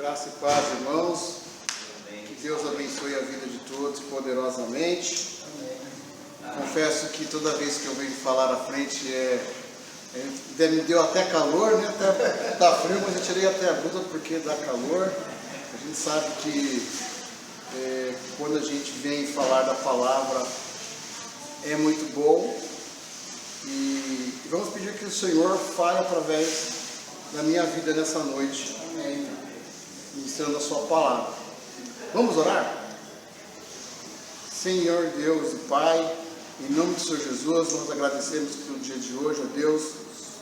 Graça e paz, irmãos. Que Deus abençoe a vida de todos poderosamente. Confesso que toda vez que eu venho falar à frente me deu até calor, né? Até tá frio, mas eu tirei até a blusa porque dá calor. A gente sabe que quando a gente vem falar da palavra é muito bom. E vamos pedir que o Senhor fale através da minha vida nessa noite, ministrando a sua palavra. Vamos orar? Senhor Deus e Pai, em nome do Senhor Jesus, nós agradecemos pelo dia de hoje, ó Deus.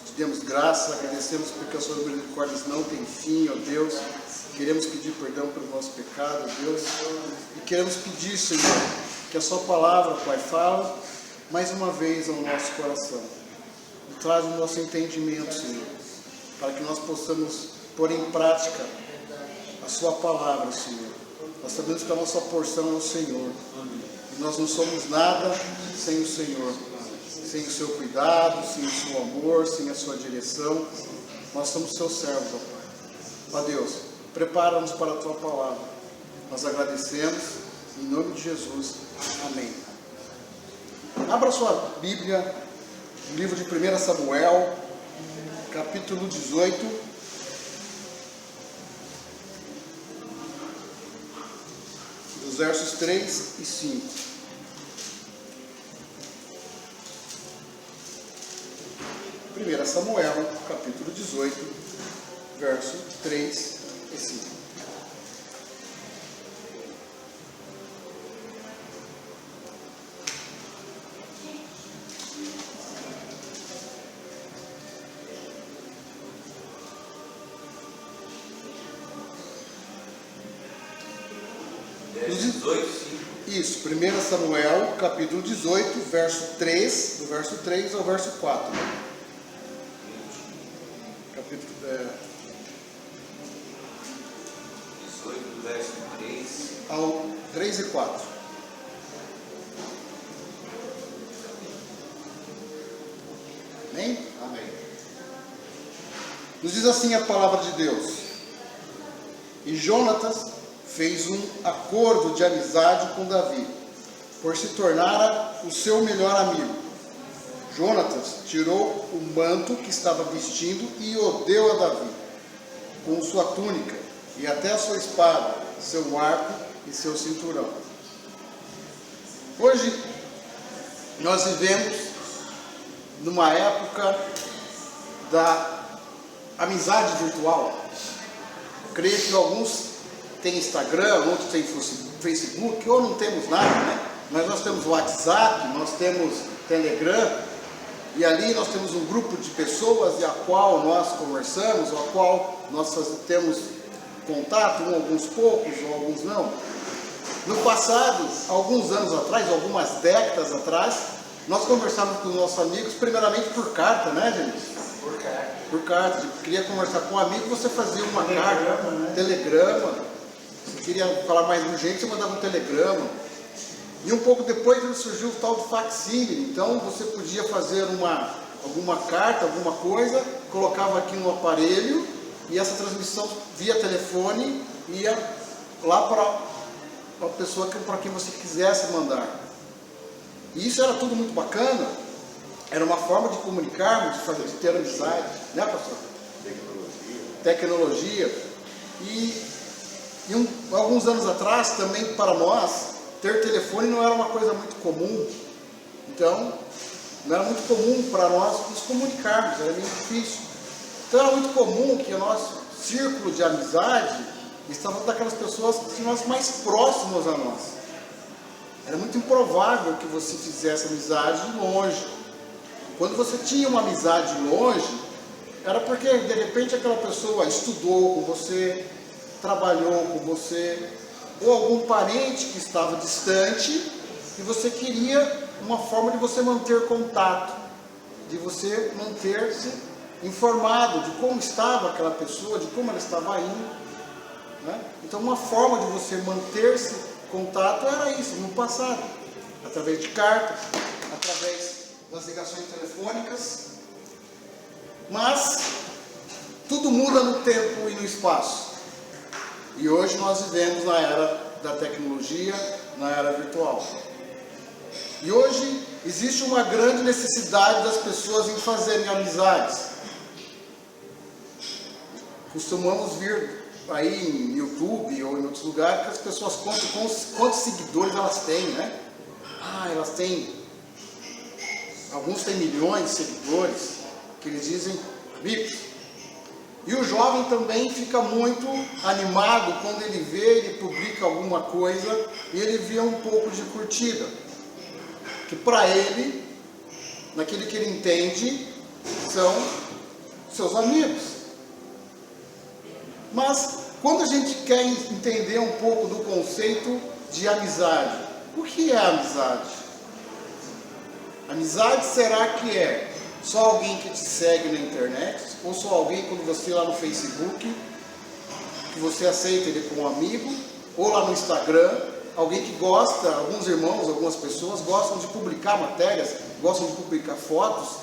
Te demos graça, agradecemos porque as suas misericórdias não têm fim, ó Deus. Queremos pedir perdão pelo nosso pecado, ó Deus. E queremos pedir, Senhor, que a sua palavra, Pai, fale mais uma vez ao nosso coração. E traz o nosso entendimento, Senhor, para que nós possamos pôr em prática a sua palavra, Senhor. Nós sabemos que a nossa porção é o Senhor. E nós não somos nada sem o Senhor. Sem o seu cuidado, sem o seu amor, sem a sua direção. Nós somos seus servos, ó Pai. Ó Deus, prepara-nos para a tua palavra. Nós agradecemos, em nome de Jesus. Amém. Abra sua Bíblia, no livro de 1 Samuel, capítulo 18. Dos versos 3 e 5. Primeira Samuel, capítulo 18, verso 3 e 5. Isso, 1 Samuel, capítulo 18, verso 3, do verso 3 ao verso 4. Capítulo 18, do verso 3 ao 3 e 4. Amém? Amém. Nos diz assim a palavra de Deus. E Jonatas fez um acordo de amizade com Davi, por se tornara o seu melhor amigo. Jonatas tirou o manto que estava vestindo e o deu a Davi, com sua túnica, e até a sua espada, seu arco e seu cinturão. Hoje, nós vivemos numa época da amizade virtual. Creio que alguns tem Instagram, outros tem Facebook, ou não temos nada, né? Mas nós temos WhatsApp, nós temos Telegram, e ali nós temos um grupo de pessoas e a qual nós conversamos, a qual nós temos contato, alguns poucos, ou alguns não. No passado, alguns anos atrás, algumas décadas atrás, nós conversávamos com os nossos amigos, primeiramente por carta, né, gente? Por carta. Queria conversar com um amigo, você fazia uma carta, né? Telegrama. Se queria falar mais urgente, você mandava um telegrama. E um pouco depois surgiu o tal do facsímile. Então você podia fazer alguma carta, alguma coisa, colocava aqui no aparelho e essa transmissão via telefone ia lá para a pessoa para quem você quisesse mandar. E isso era tudo muito bacana. Era uma forma de comunicarmos, de ter amizade, né, pastor? Tecnologia. E alguns anos atrás, também para nós, ter telefone não era uma coisa muito comum. Então, não era muito comum para nós nos comunicarmos, era meio difícil. Então, era muito comum que o nosso círculo de amizade estava daquelas pessoas que nós mais próximas a nós. Era muito improvável que você fizesse amizade de longe. Quando você tinha uma amizade de longe, era porque, de repente, aquela pessoa estudou com você, trabalhou com você, ou algum parente que estava distante e você queria uma forma de você manter contato, de você manter-se informado de como estava aquela pessoa, de como ela estava indo, né? Então uma forma de você manter-se contato era isso, no passado, através de cartas, através das ligações telefônicas. Mas tudo muda no tempo e no espaço. E hoje nós vivemos na era da tecnologia, na era virtual. E hoje existe uma grande necessidade das pessoas em fazerem amizades. Costumamos ver aí em YouTube ou em outros lugares que as pessoas contam quantos seguidores elas têm, né? Elas têm, alguns têm milhões de seguidores, que eles dizem amigos. E o jovem também fica muito animado quando ele vê, ele publica alguma coisa e ele vê um pouco de curtida. Que para ele, naquilo que ele entende, são seus amigos. Mas quando a gente quer entender um pouco do conceito de amizade, o que é amizade? Amizade será que é só alguém que te segue na internet? Ou só alguém quando você lá no Facebook, que você aceita ele como amigo? Ou lá no Instagram, alguém que gosta, alguns irmãos, algumas pessoas gostam de publicar matérias, gostam de publicar fotos,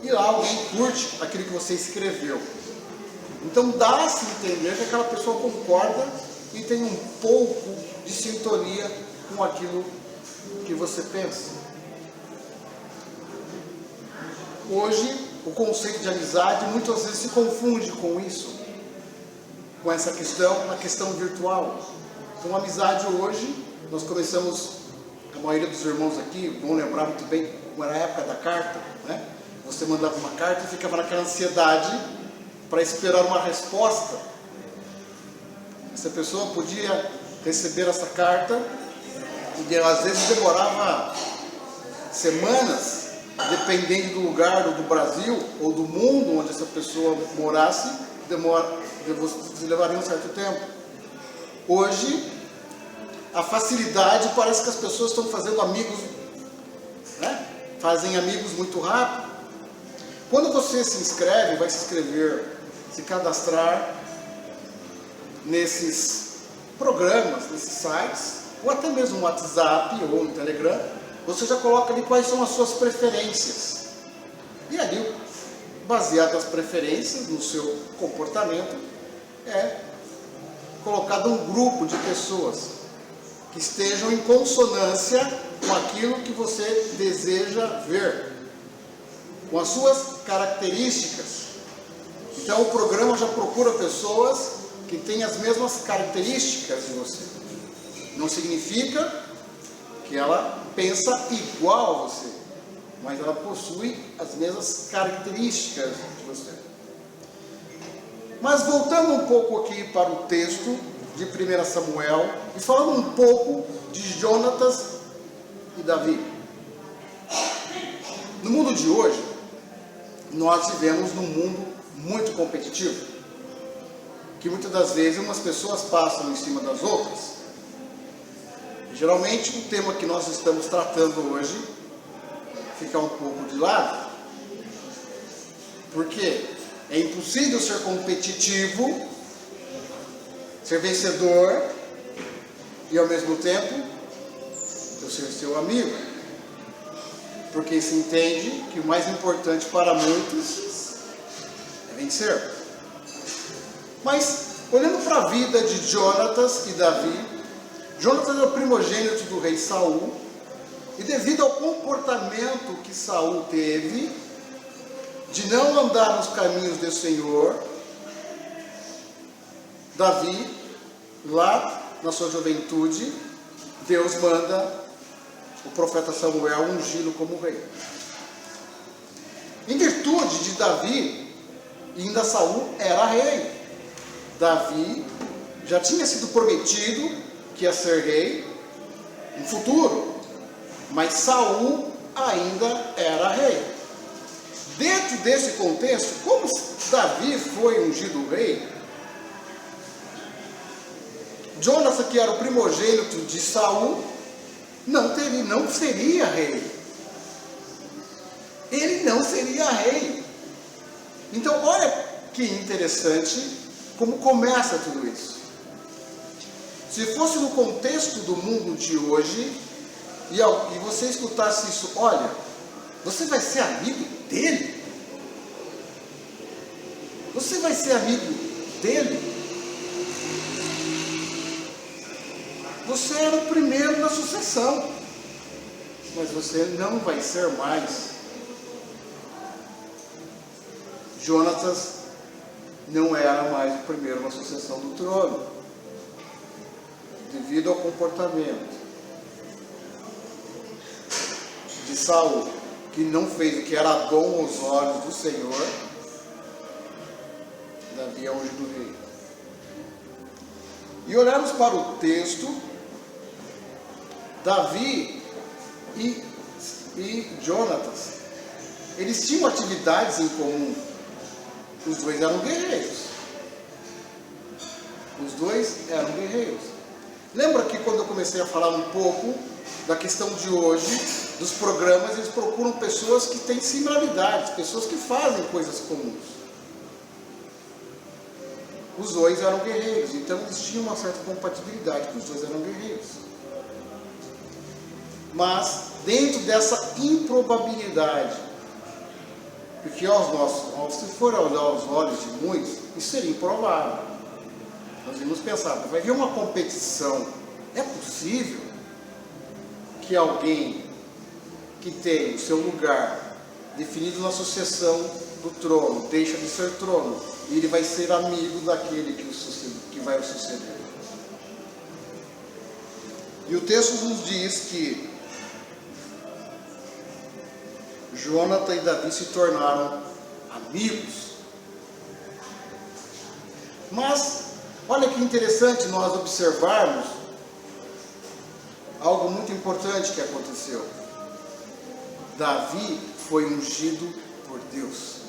e lá alguém curte aquilo que você escreveu. Então dá-se entender que aquela pessoa concorda e tem um pouco de sintonia com aquilo que você pensa. Hoje, o conceito de amizade muitas vezes se confunde com isso, com essa questão, a questão virtual. Então, a amizade hoje, nós começamos, a maioria dos irmãos aqui vão lembrar muito bem como era a época da carta, né? Você mandava uma carta e ficava naquela ansiedade para esperar uma resposta. Essa pessoa podia receber essa carta e às vezes demorava semanas, dependendo do lugar, ou do Brasil, ou do mundo onde essa pessoa morasse, levaria um certo tempo. Hoje, a facilidade, parece que as pessoas estão fazendo amigos, né? Fazem amigos muito rápido. Quando você se inscreve, vai se inscrever, se cadastrar nesses programas, nesses sites, ou até mesmo no WhatsApp ou no Telegram, você já coloca ali quais são as suas preferências. E ali, baseado nas preferências, no seu comportamento, é colocado um grupo de pessoas que estejam em consonância com aquilo que você deseja ver, com as suas características. Então o programa já procura pessoas que têm as mesmas características de você. Não significa que ela pensa igual a você, mas ela possui as mesmas características de você. Mas voltando um pouco aqui para o texto de 1 Samuel e falando um pouco de Jonatas e Davi. No mundo de hoje, nós vivemos num mundo muito competitivo, que muitas das vezes umas pessoas passam em cima das outras. Geralmente o tema que nós estamos tratando hoje fica um pouco de lado, porque é impossível ser competitivo, ser vencedor e ao mesmo tempo eu ser seu amigo, porque se entende que o mais importante para muitos é vencer. Mas olhando para a vida de Jonatas e Davi, Jonatas é o primogênito do rei Saul, e devido ao comportamento que Saul teve, de não andar nos caminhos do Senhor, Davi, lá na sua juventude, Deus manda o profeta Samuel ungí-lo como rei. Em virtude de Davi, ainda Saul era rei. Davi já tinha sido prometido que ia ser rei no futuro, mas Saul ainda era rei. Dentro desse contexto, como Davi foi ungido rei, Jonatas, que era o primogênito de Saul, não seria rei. Ele não seria rei. Então olha que interessante como começa tudo isso. Se fosse no contexto do mundo de hoje, e você escutasse isso, olha, você vai ser amigo dele? Você vai ser amigo dele? Você era o primeiro na sucessão, mas você não vai ser mais. Jonatas não era mais o primeiro na sucessão do trono, devido ao comportamento de Saul, que não fez o que era bom aos olhos do Senhor. Davi é ungido do rei. E olharmos para o texto, Davi e Jonatas, eles tinham atividades em comum. Os dois eram guerreiros. Os dois eram guerreiros. Lembra que quando eu comecei a falar um pouco da questão de hoje, dos programas, eles procuram pessoas que têm similaridades, pessoas que fazem coisas comuns. Os dois eram guerreiros, então eles tinham uma certa compatibilidade, porque os dois eram guerreiros. Mas, dentro dessa improbabilidade, porque se for aos olhos de muitos, isso seria improvável. Nós vamos pensar, vai haver uma competição. É possível que alguém que tem o seu lugar definido na sucessão do trono, deixa de ser trono, e ele vai ser amigo daquele que vai o suceder? E o texto nos diz que Jonathan e Davi se tornaram amigos. Mas, olha que interessante nós observarmos algo muito importante que aconteceu. Davi foi ungido por Deus.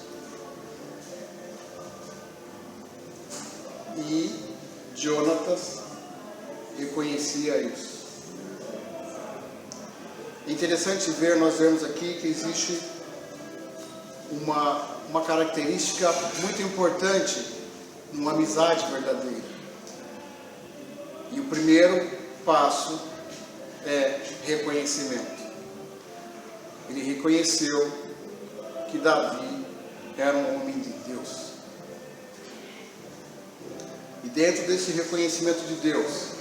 E Jonatas reconhecia isso. É interessante ver, nós vemos aqui que existe uma característica muito importante numa amizade verdadeira. E o primeiro passo é reconhecimento. Ele reconheceu que Davi era um homem de Deus. E dentro desse reconhecimento de Deus,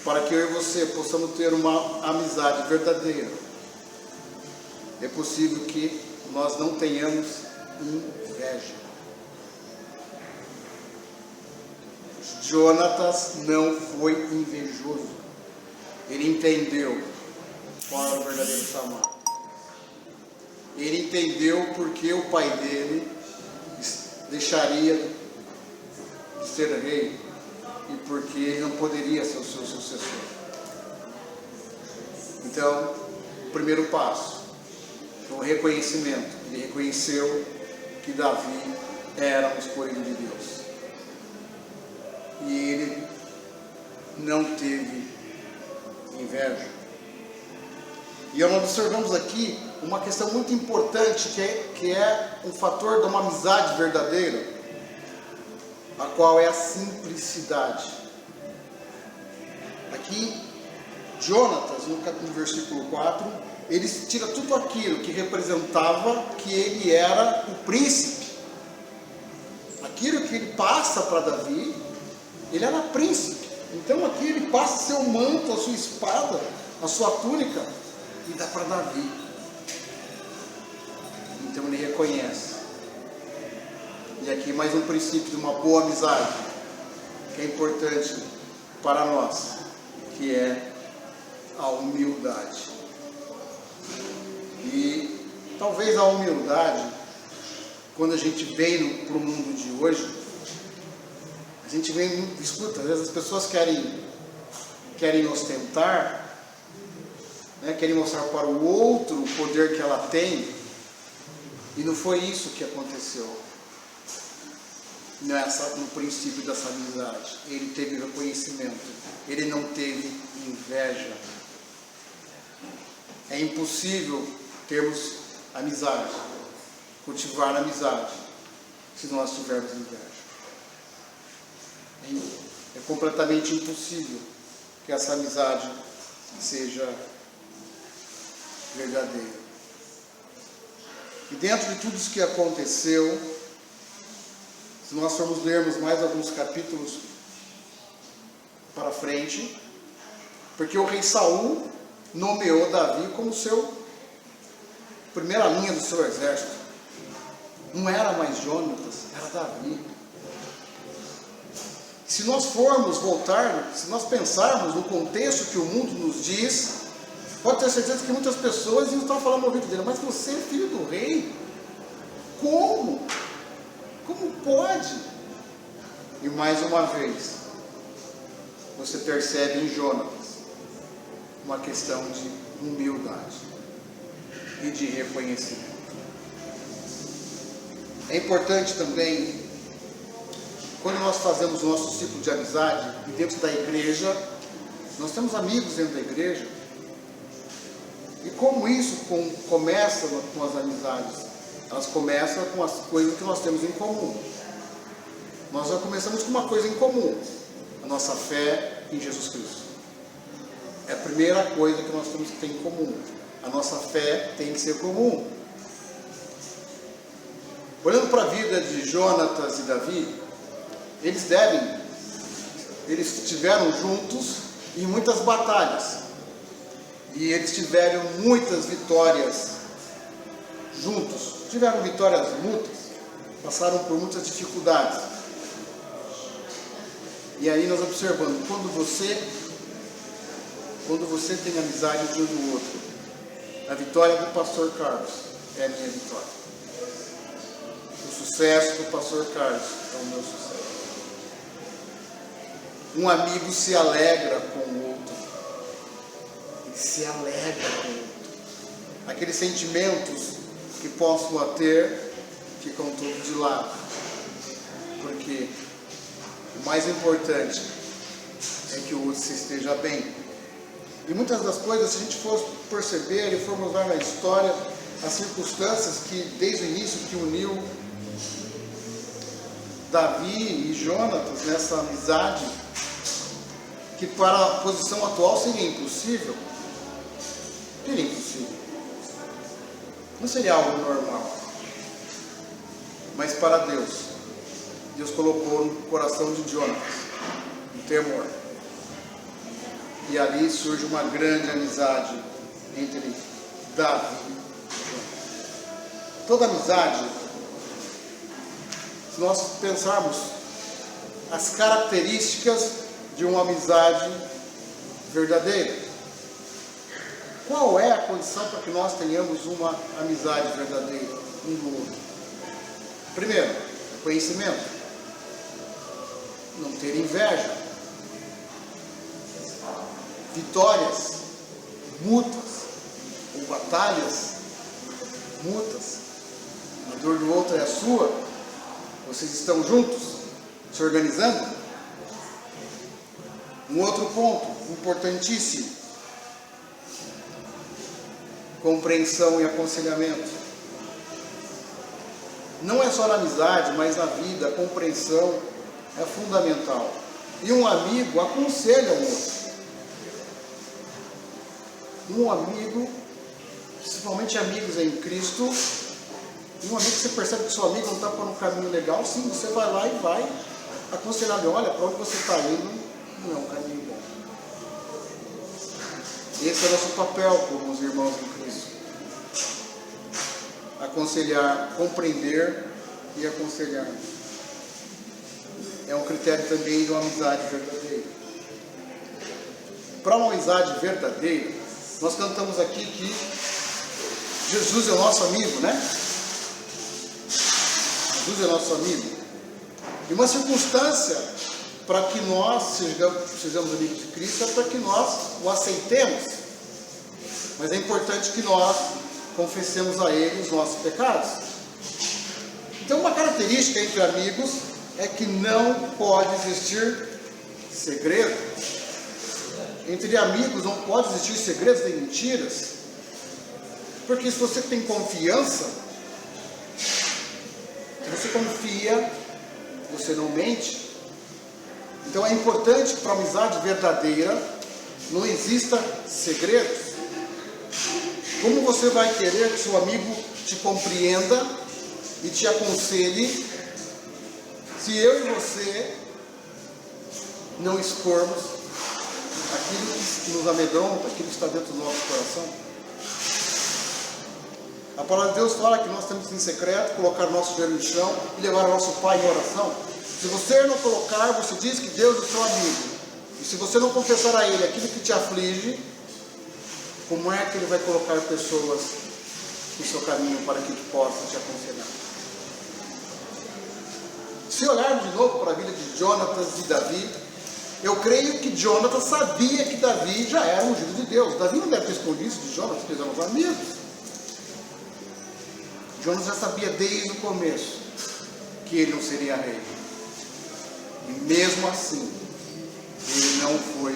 para que eu e você possamos ter uma amizade verdadeira, é possível que nós não tenhamos inveja. Jonatas não foi invejoso. Ele entendeu qual era o verdadeiro chamado. Ele entendeu porque o pai dele deixaria de ser rei e porque ele não poderia ser o seu sucessor. Então, o primeiro passo foi o reconhecimento. Ele reconheceu que Davi era um escolhido de Deus. E ele não teve inveja. E nós observamos aqui uma questão muito importante que é um fator de uma amizade verdadeira, a qual é a simplicidade. Aqui, Jonatas, no versículo 4, ele tira tudo aquilo que representava que ele era o príncipe. Aquilo que ele passa para Davi, ele era príncipe. Então aqui ele passa seu manto, a sua espada, a sua túnica, e dá para Davi. Então ele reconhece. E aqui mais um princípio de uma boa amizade, que é importante para nós, que é a humildade. E talvez a humildade, quando a gente vem para o mundo de hoje, a gente vem, escuta, às vezes as pessoas querem ostentar, né, querem mostrar para o outro o poder que ela tem, e não foi isso que aconteceu no princípio dessa amizade. Ele teve reconhecimento, ele não teve inveja. É impossível termos amizade, cultivar amizade, se nós tivermos inveja. É completamente impossível que essa amizade seja verdadeira. E dentro de tudo isso que aconteceu, se nós formos lermos mais alguns capítulos para frente, Porque o rei Saul nomeou Davi como seu primeira linha do seu exército. Não era mais Jonatas, era Davi. Se nós formos voltar, se nós pensarmos no contexto que o mundo nos diz, pode ter certeza que muitas pessoas iam estar falando no ouvido dele, mas você é filho do rei? Como? Como pode? E mais uma vez, você percebe em Jonatas uma questão de humildade e de reconhecimento. É importante também, quando nós fazemos o nosso ciclo de amizade, e dentro da igreja, nós temos amigos dentro da igreja, e como isso começa com as amizades? Elas começam com as coisas que nós temos em comum. Nós já começamos com uma coisa em comum, a nossa fé em Jesus Cristo. É a primeira coisa que nós temos que ter em comum. A nossa fé tem que ser comum. Olhando para a vida de Jonatas e Davi, eles estiveram juntos em muitas batalhas. E eles tiveram muitas vitórias juntos. Tiveram vitórias mútuas. Passaram por muitas dificuldades. E aí nós observamos, quando você tem amizade de um do outro, a vitória do pastor Carlos é a minha vitória. O sucesso do pastor Carlos é o meu sucesso. Um amigo se alegra com o outro. Ele se alegra com o outro. Aqueles sentimentos que possam ter ficam todos de lado. Porque o mais importante é que o outro se esteja bem. E muitas das coisas, se a gente for perceber e formos ver na história as circunstâncias que desde o início que uniu Davi e Jonatas nessa amizade, que para a posição atual seria impossível. Seria impossível. Não seria algo normal. Mas para Deus colocou no coração de Jonatas um temor. E ali surge uma grande amizade entre Davi e Jonatas. Toda amizade, se nós pensarmos as características de uma amizade verdadeira, qual é a condição para que nós tenhamos uma amizade verdadeira um do outro? Primeiro, conhecimento. Não ter inveja. Vitórias mútuas, ou batalhas mútuas. A dor do outro é a sua. Vocês estão juntos, se organizando. Um outro ponto importantíssimo: compreensão e aconselhamento. Não é só na amizade, mas na vida, a compreensão é fundamental. E um amigo aconselha o outro. Um amigo, principalmente amigos em Cristo, um amigo que você percebe que seu amigo não está por um caminho legal, sim, você vai lá e vai aconselhar ele: olha, para onde você está indo, não é um caminho bom. Esse é o nosso papel como os irmãos em Cristo. Aconselhar, compreender e aconselhar. É um critério também de uma amizade verdadeira. Para uma amizade verdadeira, nós cantamos aqui que Jesus é o nosso amigo, né? Jesus é nosso amigo. E uma circunstância para que nós sejamos amigos de Cristo é para que nós o aceitemos. Mas é importante que nós confessemos a Ele os nossos pecados. Então, uma característica entre amigos é que não pode existir segredo. Entre amigos não pode existir segredos nem mentiras. Porque se você tem confiança, se você confia, você não mente. Então é importante que para a amizade verdadeira não exista segredos. Como você vai querer que seu amigo te compreenda e te aconselhe se eu e você não expormos aquilo que nos amedronta, aquilo que está dentro do nosso coração. A palavra de Deus fala que nós temos em secreto colocar nosso joelho no chão e levar o nosso Pai em oração. Se você não colocar, você diz que Deus é o seu amigo. E se você não confessar a Ele aquilo que te aflige, como é que Ele vai colocar pessoas no seu caminho para que possa te aconselhar? Se olharmos de novo para a vida de Jonatas e de Davi, eu creio que Jonatas sabia que Davi já era ungido de Deus. Davi não deve ter escondido isso de Jonatas, porque eles eram amigos. Jonatas já sabia desde o começo que ele não seria rei. E mesmo assim, ele não foi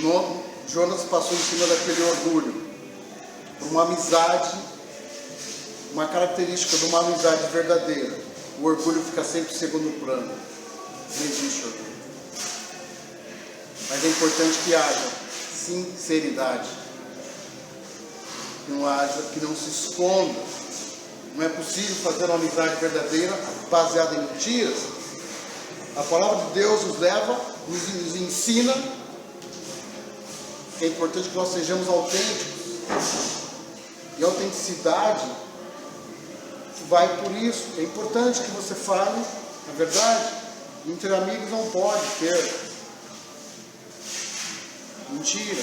invejoso. Jonatas passou em cima daquele orgulho, por uma amizade, uma característica de uma amizade verdadeira. O orgulho fica sempre em segundo plano. Não existe orgulho. Mas é importante que haja sinceridade. Que não se esconda. Não é possível fazer uma amizade verdadeira baseada em mentiras. A palavra de Deus nos leva, nos ensina que é importante que nós sejamos autênticos. E a autenticidade vai por isso. É importante que você fale a verdade. Entre amigos não pode ter mentira.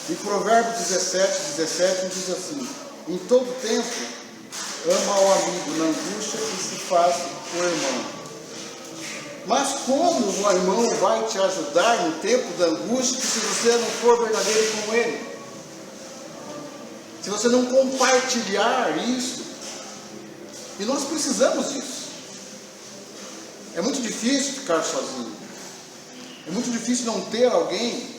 Em Provérbios 17 diz assim: em todo tempo ama o amigo na angústia e se faz o irmão. Mas como o irmão vai te ajudar no tempo da angústia se você não for verdadeiro com ele? Se você não compartilhar isso? E nós precisamos disso. É muito difícil ficar sozinho. É muito difícil não ter alguém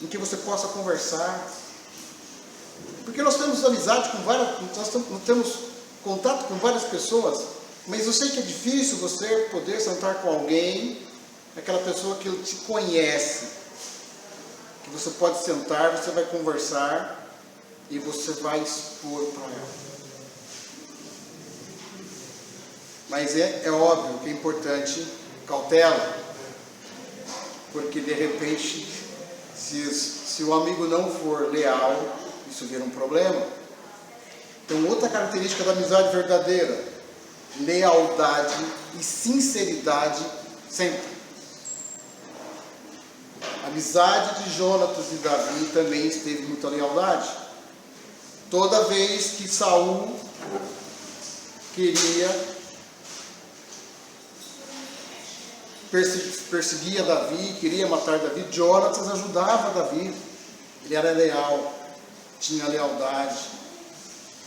em que você possa conversar. Porque nós temos amizade com várias, nós temos contato com várias pessoas, mas eu sei que é difícil você poder sentar com alguém, aquela pessoa que te conhece, que você pode sentar, você vai conversar e você vai expor para ela. Mas é óbvio que é importante cautela, porque de repente, se o amigo não for leal, isso vira um problema. Então, outra característica da amizade verdadeira: lealdade e sinceridade sempre. A amizade de Jonatas e Davi também teve muita lealdade. Toda vez que Saul perseguia Davi, queria matar Davi, Jonatas ajudava Davi. Ele era leal, tinha lealdade.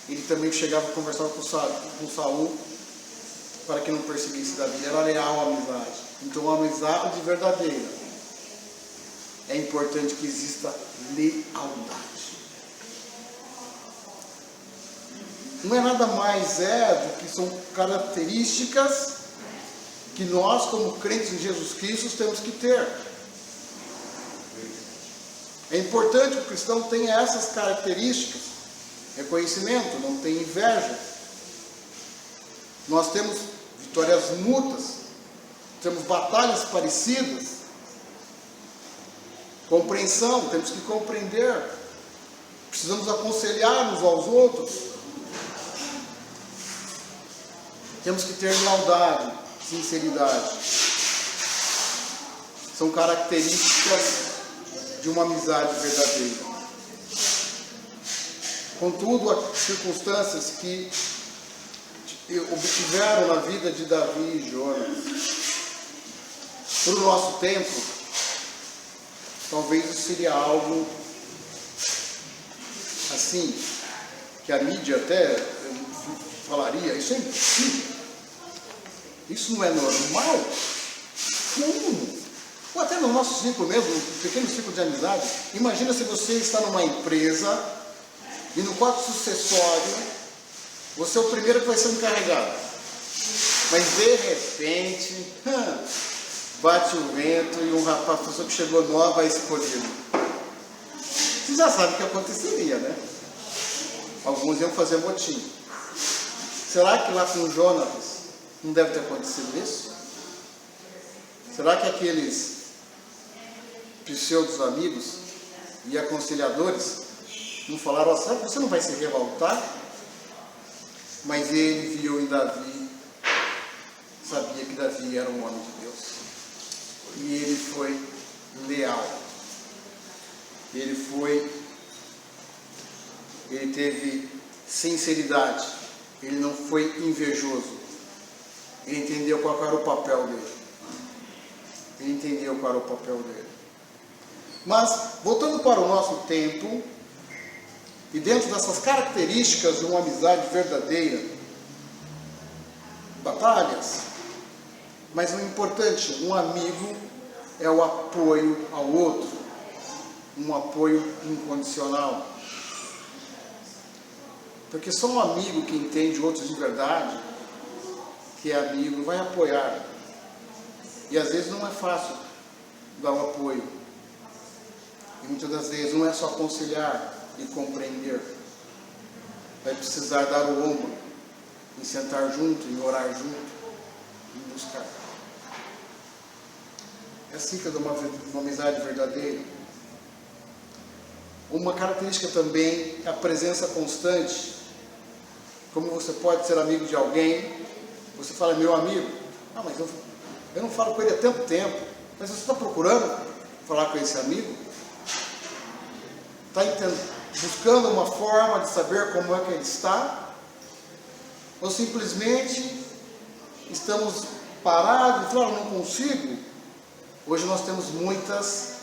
Ele também chegava a conversar com Saul para que não perseguisse Davi. Era leal à amizade. Então, a amizade verdadeira, é importante que exista lealdade. Não é nada mais do que são características que nós, como crentes em Jesus Cristo, temos que ter. É importante que o cristão tenha essas características. Reconhecimento, não tem inveja. Nós temos vitórias mútuas, temos batalhas parecidas. Compreensão, temos que compreender. Precisamos aconselhar uns aos outros. Temos que ter lealdade, sinceridade. São características de uma amizade verdadeira. Contudo, as circunstâncias que obtiveram na vida de Davi e Jonatas, para o nosso tempo, talvez isso seria algo assim, que a mídia até falaria: isso é impossível, isso não é normal. Como? Ou até no nosso ciclo mesmo, um pequeno ciclo de amizade. Imagina se você está numa empresa e no quadro sucessório você é o primeiro que vai ser encarregado, mas de repente bate o vento e a pessoa que chegou nova é escolhida. Você já sabe o que aconteceria, né? Alguns iam fazer motim. Será que lá com Jonatas não deve ter acontecido isso? Será que aqueles pseudos amigos e aconselhadores não falaram assim, será que você não vai se revoltar? Mas ele viu em Davi, sabia que Davi era um homem de Deus. E ele foi leal. Ele teve sinceridade. Ele não foi invejoso. Ele entendeu qual era o papel dele. Mas, voltando para o nosso tempo, e dentro dessas características de uma amizade verdadeira, batalhas, mas o importante, um amigo é o apoio ao outro, um apoio incondicional. Porque só um amigo que entende o outro de verdade, que é amigo, vai apoiar. E às vezes não é fácil dar um apoio. E muitas das vezes não é só aconselhar e compreender. Vai precisar dar o ombro, em sentar junto, em orar junto, em buscar. É assim que é uma amizade verdadeira. Uma característica também é a presença constante. Como você pode ser amigo de alguém, você fala, meu amigo, mas eu não falo com ele há tanto tempo, mas você está procurando falar com esse amigo? Está buscando uma forma de saber como é que ele está? Ou simplesmente estamos parados e falamos, não consigo? Hoje nós temos muitas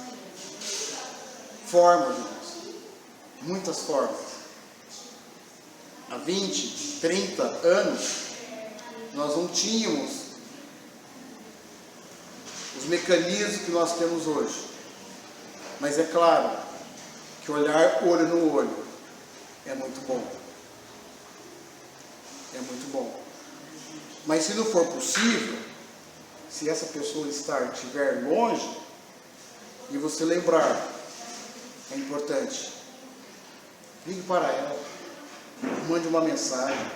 formas, muitas formas. Há 20, 30 anos, nós não tínhamos os mecanismos que nós temos hoje. Mas é claro que olhar olho no olho é muito bom. É muito bom. Mas se não for possível, se essa pessoa estiver longe, e você lembrar, é importante, ligue para ela, mande uma mensagem,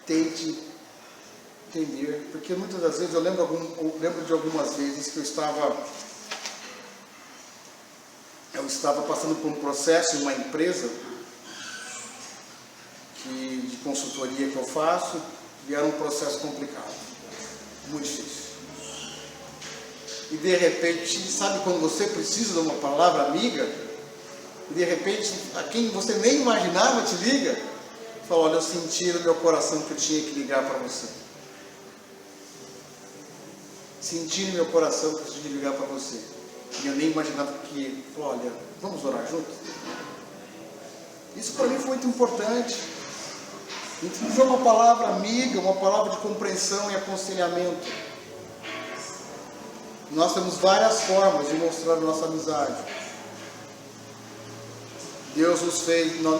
tente entender, porque muitas das vezes eu lembro de algumas vezes que eu estava passando por um processo em uma empresa de consultoria que eu faço, e era um processo complicado, muito difícil. E de repente, sabe quando você precisa de uma palavra amiga, e de repente, a quem você nem imaginava te liga, fala, olha, eu senti no meu coração que eu tinha que ligar para você. Senti no meu coração que eu tinha que ligar para você. E eu nem imaginava que, falou, olha, vamos orar juntos? Isso para mim foi muito importante. Então foi uma palavra amiga, uma palavra de compreensão e aconselhamento. Nós temos várias formas de mostrar a nossa amizade. Deus não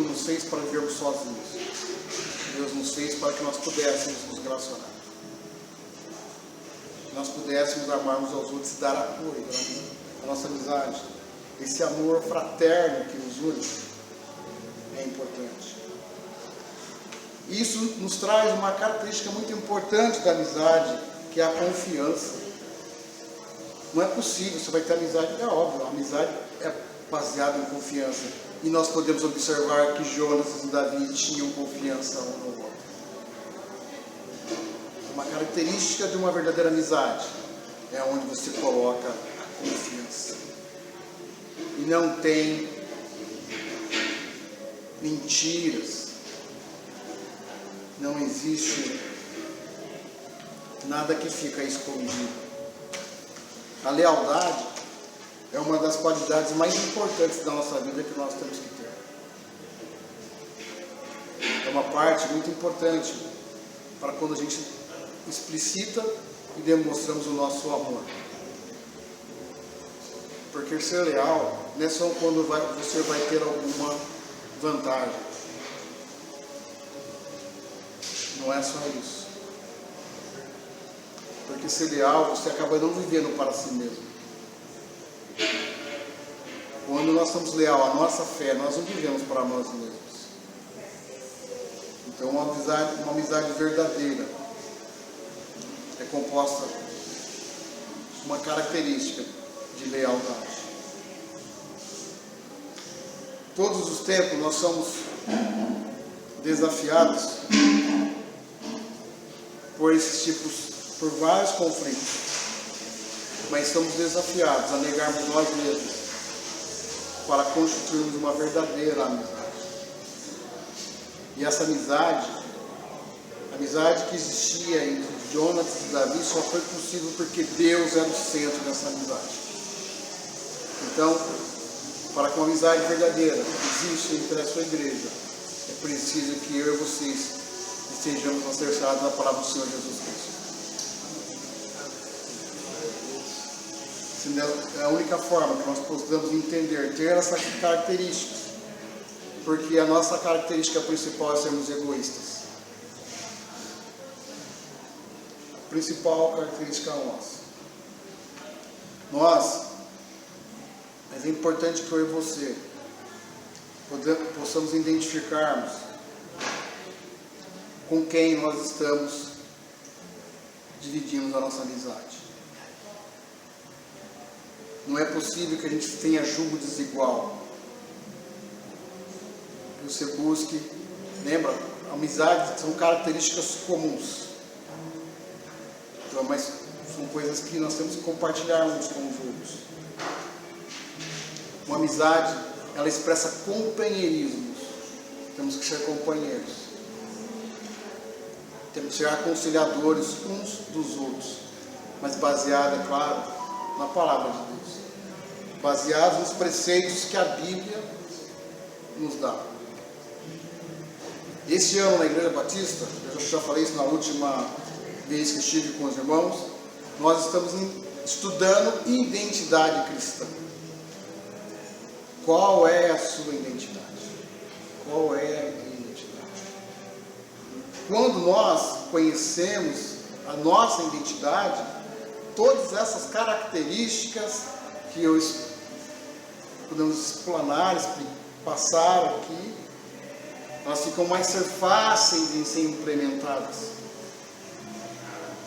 nos fez para vivermos sozinhos. Deus nos fez para que nós pudéssemos nos relacionar. Nós pudéssemos amar uns aos outros e dar apoio à nossa amizade. Esse amor fraterno que nos une é importante. Isso nos traz uma característica muito importante da amizade, que é a confiança. Não é possível, você vai ter amizade, é óbvio, a amizade é baseada em confiança. E nós podemos observar que Jonas e Davi tinham confiança um no outro. Uma característica de uma verdadeira amizade é onde você coloca a confiança. E não tem mentiras. Não existe nada que fica escondido. A lealdade é uma das qualidades mais importantes da nossa vida que nós temos que ter. É uma parte muito importante para quando a gente explicita e demonstramos o nosso amor. Porque ser leal não é só quando você vai ter alguma vantagem. Não é só isso. Porque ser leal, você acaba não vivendo para si mesmo. Quando nós somos leal à nossa fé, nós não vivemos para nós mesmos. Então uma amizade verdadeira é composta de uma característica de lealdade. Todos os tempos nós somos desafiados por esses tipos, por vários conflitos, mas somos desafiados a negarmos nós mesmos para constituirmos uma verdadeira amizade. E essa amizade, a amizade que existia entre Jonatas e Davi, só foi possível porque Deus era o centro dessa amizade. Então, para que uma amizade verdadeira exista entre a sua igreja, é preciso que eu e vocês estejamos alicerçados na palavra do Senhor Jesus Cristo. É a única forma que nós possamos entender, ter essas características, porque a nossa característica principal é sermos egoístas. A principal característica nossa. Mas é importante que eu e você possamos identificarmos com quem nós estamos dividindo a nossa amizade. Não é possível que a gente tenha julgo desigual. Que você busque, lembra, amizades são características comuns. Então, mas são coisas que nós temos que compartilhar uns com os outros. Uma amizade, ela expressa companheirismos. Temos que ser companheiros. Temos que ser aconselhadores uns dos outros. Mas baseado, é claro, na palavra de Deus. Baseados nos preceitos que a Bíblia nos dá. Este ano na Igreja Batista, eu já falei isso na última vez que estive com os irmãos, nós estamos estudando identidade cristã. Qual é a sua identidade? Qual é a identidade? Quando nós conhecemos a nossa identidade, todas essas características que podemos explanar, passar aqui, elas ficam mais fáceis de ser implementadas.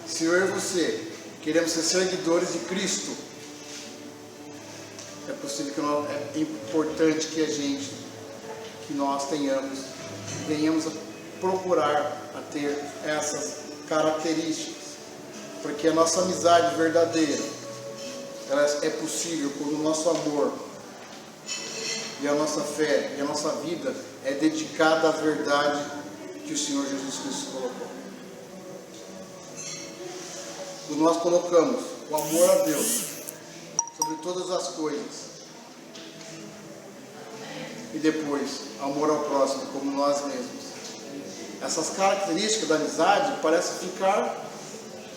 Se eu e você queremos ser seguidores de Cristo, é possível que é importante que nós venhamos a procurar a ter essas características, porque a nossa amizade verdadeira, ela é possível quando o nosso amor e a nossa fé e a nossa vida é dedicada à verdade que o Senhor Jesus Cristo colocou. Quando nós colocamos o amor a Deus sobre todas as coisas e depois amor ao próximo como nós mesmos, essas características da amizade parecem ficar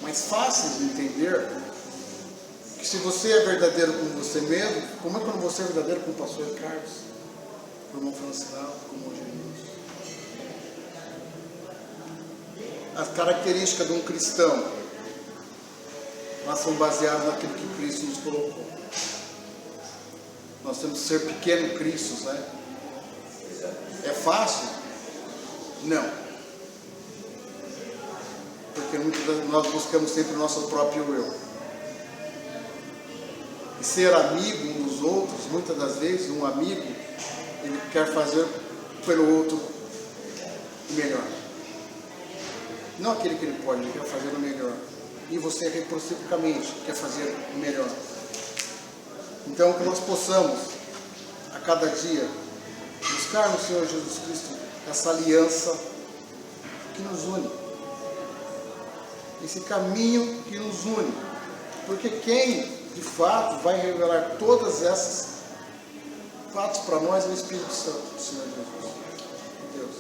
mais fáceis de entender. Que se você é verdadeiro com você mesmo, como é quando você é verdadeiro com o pastor Carlos, com o irmão Francinal, com o irmão Jesus? As características de um cristão, elas são baseadas naquilo que Cristo nos colocou. Nós temos que ser pequeno Cristos, né? É fácil? Não. Porque nós buscamos sempre o nosso próprio eu. E ser amigo um dos outros, muitas das vezes, um amigo, ele quer fazer pelo outro o melhor. Não aquele que ele pode, ele quer fazer o melhor. E você reciprocamente quer fazer o melhor. Então, que nós possamos, a cada dia, buscar no Senhor Jesus Cristo essa aliança que nos une. Esse caminho que nos une. Porque quem, de fato, vai revelar todas essas fatos para nós é o Espírito Santo do Senhor Jesus. Deus.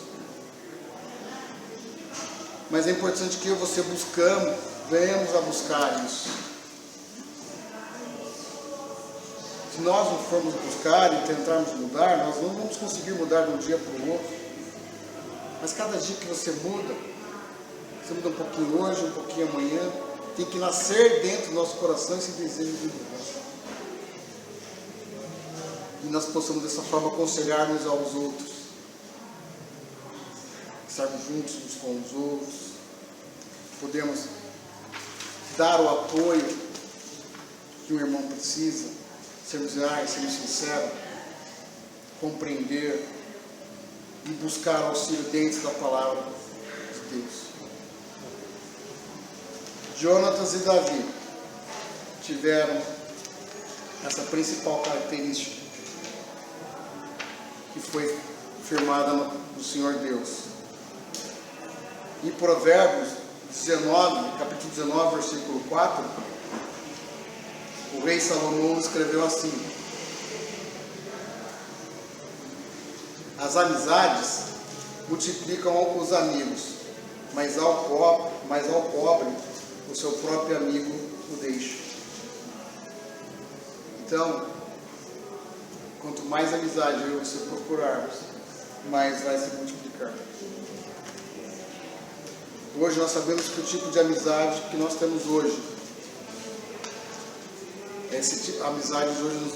Mas é importante que eu e você venhamos a buscar isso. Se nós não formos buscar e tentarmos mudar, nós não vamos conseguir mudar de um dia para o outro. Mas cada dia que você muda um pouquinho hoje, um pouquinho amanhã, tem que nascer dentro do nosso coração esse desejo de mudar. E nós possamos dessa forma aconselhar uns aos outros, estarmos juntos uns com os outros, podemos dar o apoio que um irmão precisa, sermos reais, sermos sinceros, compreender e buscar auxílio dentro da palavra de Deus. Jonatas e Davi tiveram essa principal característica que foi firmada no Senhor Deus. Em Provérbios 19, capítulo 19, versículo 4, o rei Salomão escreveu assim: as amizades multiplicam os amigos, mas ao pobre o seu próprio amigo o deixa. Então, quanto mais amizade eu e você procurarmos, mais vai se multiplicar. Hoje nós sabemos que o tipo de amizade que nós temos hoje, amizades hoje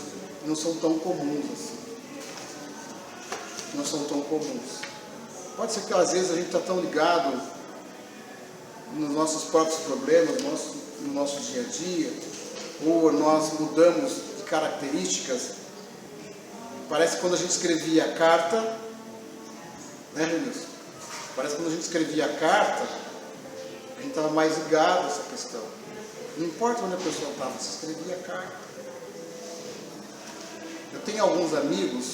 não são tão comuns assim. Não são tão comuns. Pode ser que às vezes a gente está tão ligado nos nossos próprios problemas, no nosso dia a dia, ou nós mudamos de características. Parece que quando a gente escrevia a carta, né, Vinícius? Parece que quando a gente escrevia a carta, a gente estava mais ligado a essa questão. Não importa onde a pessoa estava, você escrevia a carta. Eu tenho alguns amigos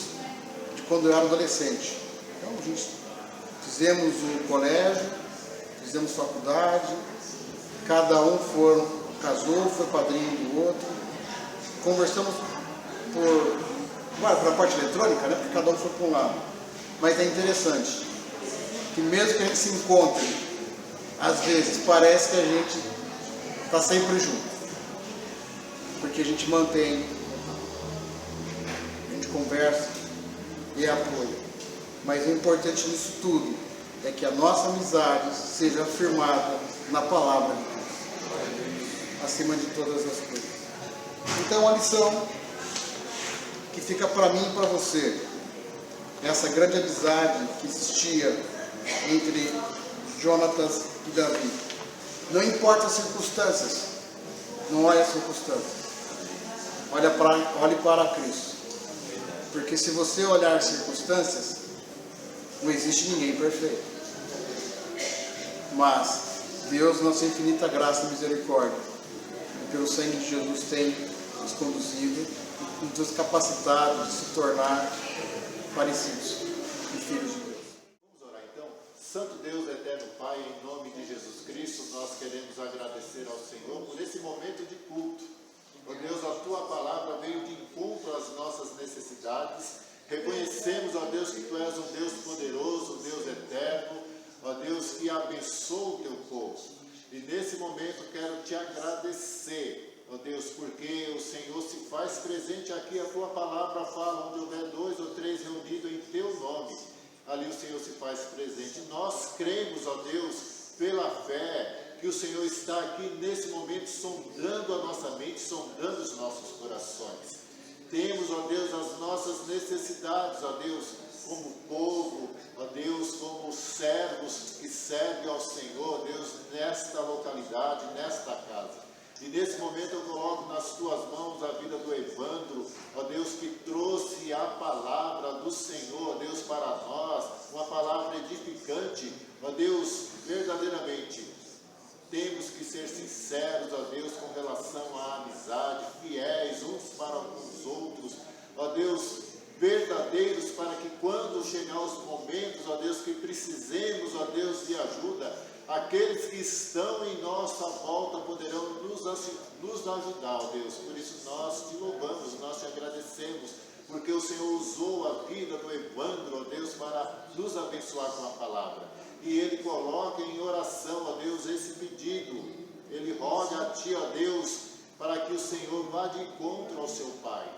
de quando eu era adolescente. Então a gente fizemos o colégio, fizemos faculdade, cada um casou, foi padrinho do outro, conversamos para a parte eletrônica, né? Porque cada um foi para um lado. Mas é interessante que mesmo que a gente se encontre, às vezes parece que a gente está sempre junto, porque a gente mantém, a gente conversa e apoia. Mas o importante nisso tudo é que a nossa amizade seja firmada na palavra de Deus, acima de todas as coisas. Então a lição que fica para mim e para você, essa grande amizade que existia entre Jonatas e Davi. Não importa as circunstâncias, não olhe as circunstâncias, olhe para Cristo. Porque se você olhar as circunstâncias, não existe ninguém perfeito. Mas Deus, na sua infinita graça e misericórdia, pelo sangue de Jesus, tem nos conduzido e nos capacitado de se tornar parecidos com filhos de Deus. Vamos orar então. Santo Deus, eterno Pai, em nome de Jesus Cristo, nós queremos agradecer ao Senhor por esse momento de culto. Ó Deus, a Tua palavra veio de encontro às nossas necessidades. Reconhecemos, ó Deus, que Tu és um Deus poderoso, um Deus eterno, ó Deus, que abençoa o Teu povo. E nesse momento quero Te agradecer, ó Deus, porque o Senhor se faz presente aqui. A Tua palavra fala, onde houver 2 ou 3 reunidos em Teu nome, ali o Senhor se faz presente. Nós cremos, ó Deus, pela fé, que o Senhor está aqui nesse momento sondando a nossa mente, sondando os nossos corações. Temos, ó Deus, as nossas necessidades, ó Deus, como povo, ó Deus, como servos que servem ao Senhor, ó Deus, nesta localidade, nesta casa. E nesse momento eu coloco nas Tuas mãos a vida do Evandro, ó Deus, que trouxe a palavra do Senhor, ó Deus, para nós, uma palavra edificante, ó Deus, verdadeiramente. Temos que ser sinceros, ó Deus, com relação à amizade, fiéis uns para os outros, ó Deus, verdadeiros, para que quando chegar os momentos, ó Deus, que precisemos, ó Deus, de ajuda, aqueles que estão em nossa volta poderão nos ajudar, ó Deus. Por isso nós Te louvamos, nós Te agradecemos, porque o Senhor usou a vida do Evandro, ó Deus, para nos abençoar com a palavra. E ele coloca em oração, ó Deus, esse pedido. Ele roga a Ti, ó Deus, para que o Senhor vá de encontro ao seu pai.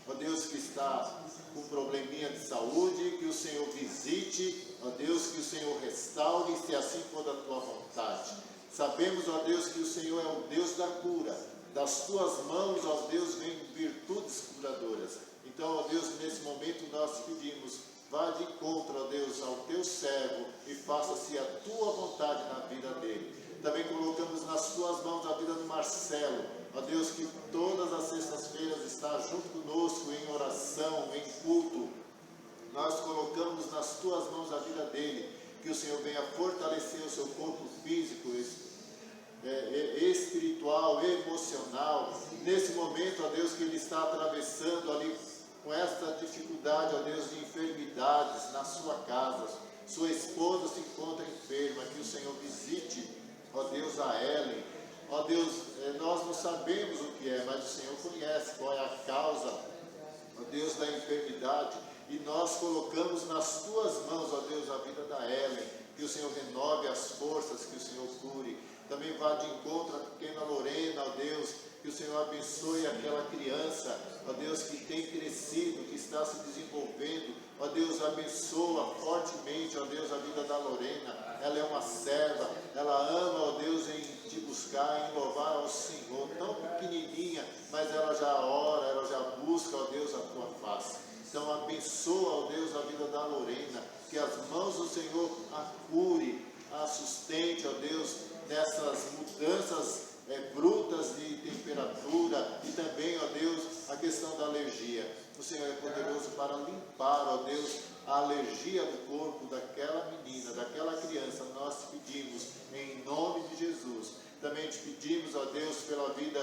Ó Deus, que está com probleminha de saúde, que o Senhor visite, ó Deus, que o Senhor restaure, se assim for da Tua vontade. Sabemos, ó Deus, que o Senhor é o Deus da cura. Das Tuas mãos, ó Deus, vem virtudes curadoras. Então, ó Deus, nesse momento nós pedimos, vá de encontro, ó Deus, ao Teu servo e faça-se a Tua vontade na vida dele. Também colocamos nas tuas mãos a vida do Marcelo, ó Deus, que todas as sextas-feiras está junto conosco em oração, em culto. Nós colocamos nas tuas mãos a vida dele, que o Senhor venha fortalecer o seu corpo físico, espiritual, emocional, nesse momento, ó Deus, que ele está atravessando ali com esta dificuldade, ó Deus, de enfermidades na sua casa. Sua esposa se encontra enferma, que o Senhor visite, ó Deus, a Ellen. Ó Deus, nós não sabemos o que é, mas o Senhor conhece qual é a causa, ó Deus, da enfermidade. E nós colocamos nas tuas mãos, ó Deus, a vida da Ellen, que o Senhor renove as forças, que o Senhor cure. Também vá de encontro à pequena Lorena, ó Deus, que o Senhor abençoe aquela criança, ó Deus, que tem crescido, que está se desenvolvendo. Ó Deus, abençoa fortemente, ó Deus, a vida da Lorena. Ela é uma serva, ela ama, ó Deus, em te buscar, em louvar ao Senhor. Tão pequenininha, mas ela já ora, ela já busca, ó Deus, a tua face. Então abençoa, ó Deus, a vida da Lorena, que as mãos do Senhor a cure, a sustente, ó Deus, nessas mudanças brutas de temperatura e também, ó Deus, a questão da alergia. O Senhor é poderoso para limpar, ó Deus, a alergia do corpo daquela menina, daquela criança. Nós te pedimos em nome de Jesus. Também te pedimos, ó Deus, pela vida,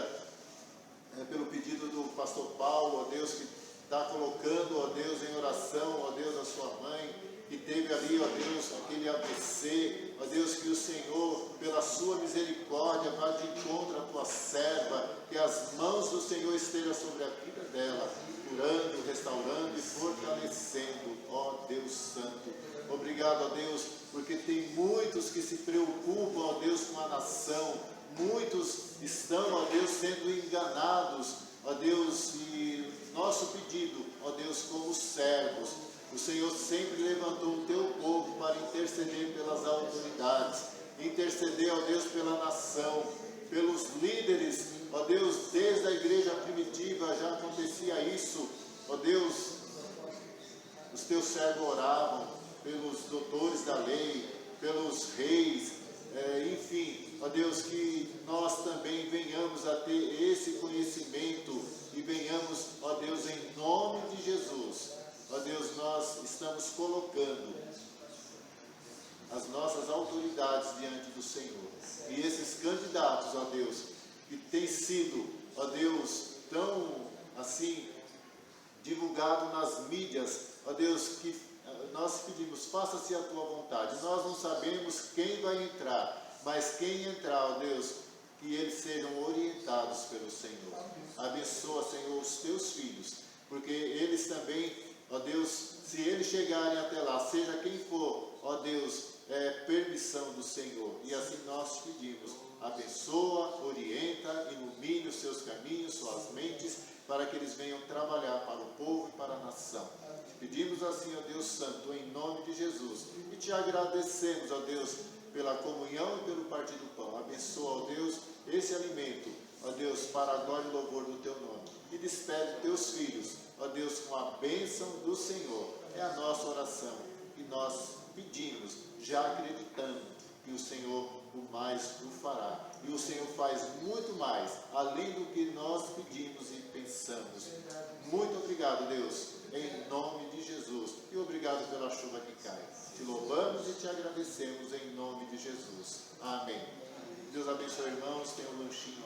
pelo pedido do pastor Paulo, ó Deus, que está colocando, ó Deus, em oração, ó Deus, a sua mãe, que teve ali, ó Deus, aquele AVC, ó Deus, que o Senhor, pela sua misericórdia, vá de encontro à tua serva, que as mãos do Senhor estejam sobre a vida dela, curando, restaurando e fortalecendo, ó Deus Santo. Obrigado, ó Deus, porque tem muitos que se preocupam, ó Deus, com a nação, muitos estão, ó Deus, sendo enganados, ó Deus, e nosso pedido, ó Deus, como servos, o Senhor sempre levantou o teu povo para interceder pelas autoridades, interceder, ó Deus, pela nação, pelos líderes, ó Deus, desde a igreja primitiva já acontecia isso, ó Deus, os teus servos oravam pelos doutores da lei, pelos reis, enfim, ó Deus, que nós também venhamos a ter esse conhecimento e venhamos, ó Deus, em nome de Jesus. Ó Deus, nós estamos colocando as nossas autoridades diante do Senhor. E esses candidatos, ó Deus, que têm sido, ó Deus, tão assim, divulgado nas mídias, ó Deus, que nós pedimos, faça-se a tua vontade. Nós não sabemos quem vai entrar, mas quem entrar, ó Deus, que eles sejam orientados pelo Senhor. Abençoa, Senhor, os teus filhos, porque eles também, ó Deus, se eles chegarem até lá, seja quem for, ó Deus, permissão do Senhor. E assim nós te pedimos, abençoa, orienta, ilumine os seus caminhos, suas mentes, para que eles venham trabalhar para o povo e para a nação. Te pedimos assim, ó Deus Santo, em nome de Jesus. E te agradecemos, ó Deus, pela comunhão e pelo partir do pão. Abençoa, ó Deus, esse alimento, ó Deus, para a glória e louvor do teu nome. E despede teus filhos, ó Deus, com a bênção do Senhor. É a nossa oração e nós pedimos, já acreditando que o Senhor o mais o fará. E o Senhor faz muito mais, além do que nós pedimos e pensamos. Muito obrigado, Deus, em nome de Jesus. E obrigado pela chuva que cai. Te louvamos e te agradecemos em nome de Jesus. Amém. Deus abençoe, irmãos. Tenha um lanchinho